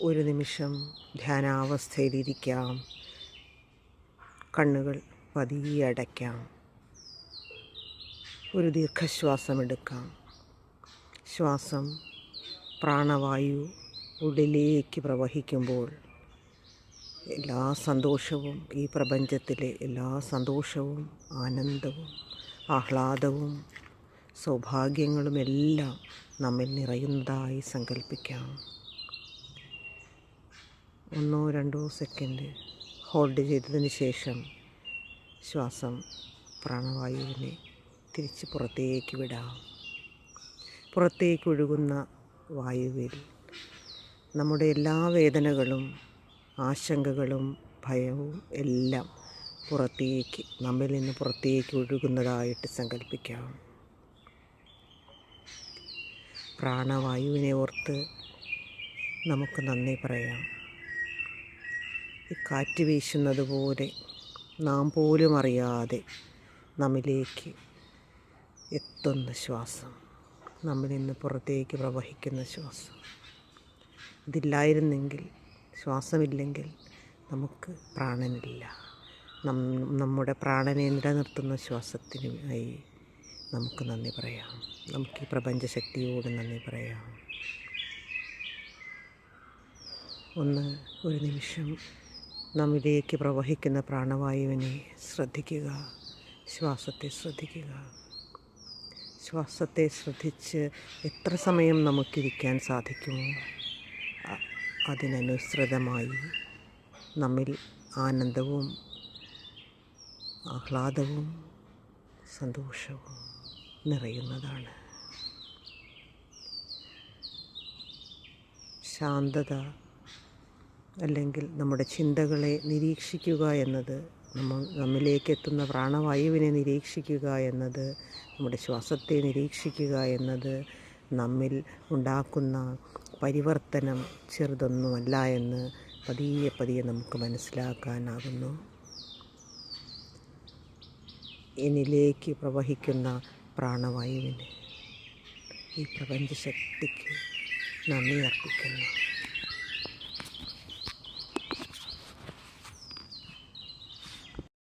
ഒരു നിമിഷം ധ്യാനാവസ്ഥയിലിരിക്കാം. കണ്ണുകൾ പതിയെ അടയ്ക്കാം. ഒരു ദീർഘശ്വാസമെടുക്കാം. ശ്വാസം പ്രാണവായു ഉള്ളിലേക്ക് പ്രവഹിക്കുമ്പോൾ എല്ലാ സന്തോഷവും, ഈ പ്രപഞ്ചത്തിലെ എല്ലാ സന്തോഷവും, ആനന്ദവും, ആഹ്ലാദവും, സൗഭാഗ്യങ്ങളുമെല്ലാം നമ്മിൽ നിറയുന്നതായി സങ്കല്പിക്കാം. 1-2 സെക്കൻഡ് ഹോൾഡ് ചെയ്തതിന് ശേഷം ശ്വാസം പ്രാണവായുവിനെ തിരിച്ച് പുറത്തേക്ക് വിടാം. പുറത്തേക്ക് ഒഴുകുന്ന വായുവിൽ നമ്മുടെ എല്ലാ വേദനകളും, ആശങ്കകളും, ഭയവും എല്ലാം നമ്മിൽ നിന്ന് പുറത്തേക്ക് ഒഴുകുന്നതായിട്ട് സങ്കല്പിക്കാം. പ്രാണവായുവിനെ ഓർത്ത് നമുക്ക് നന്ദി പറയാം. ഈ കാറ്റ് വീശുന്നത് പോലെ നാം പോലും അറിയാതെ നമ്മിലേക്ക് എത്തുന്ന ശ്വാസം, നമ്മിൽ നിന്ന് പുറത്തേക്ക് പ്രവഹിക്കുന്ന ശ്വാസം. ഇതില്ലായിരുന്നെങ്കിൽ, ശ്വാസമില്ലെങ്കിൽ നമുക്ക് പ്രാണനില്ല. നമ്മുടെ പ്രാണനെ നിലനിർത്തുന്ന ശ്വാസത്തിനായി നമുക്ക് നന്ദി പറയാം. നമുക്ക് ഈ പ്രപഞ്ചശക്തിയോട് നന്ദി പറയാം. ഒരു നിമിഷം നമ്മിലേക്ക് പ്രവഹിക്കുന്ന പ്രാണവായുവിനെ ശ്രദ്ധിക്കുക. ശ്വാസത്തെ ശ്രദ്ധിക്കുക. ശ്വാസത്തെ ശ്രദ്ധിച്ച് എത്ര സമയം നമുക്കിരിക്കാൻ സാധിക്കുമോ അതിനനുസൃതമായി നമ്മിൽ ആനന്ദവും, ആഹ്ലാദവും, സന്തോഷവും നിറയുന്നതാണ്. ശാന്തത അല്ലെങ്കിൽ നമ്മുടെ ചിന്തകളെ നിരീക്ഷിക്കുക എന്നത്, നമ്മിലേക്ക് എത്തുന്ന പ്രാണവായുവിനെ നിരീക്ഷിക്കുക എന്നത്, നമ്മുടെ ശ്വാസത്തെ നിരീക്ഷിക്കുക എന്നത് നമ്മിൽ ഉണ്ടാക്കുന്ന പരിവർത്തനം ചെറുതൊന്നുമല്ല എന്ന് പതിയെ പതിയെ നമുക്ക് മനസ്സിലാക്കാനാകുന്നു. എന്നിലേക്ക് പ്രവഹിക്കുന്ന പ്രാണവായുവിന്, ഈ പ്രപഞ്ചശക്തിക്ക് നന്ദി അർപ്പിക്കുന്നു.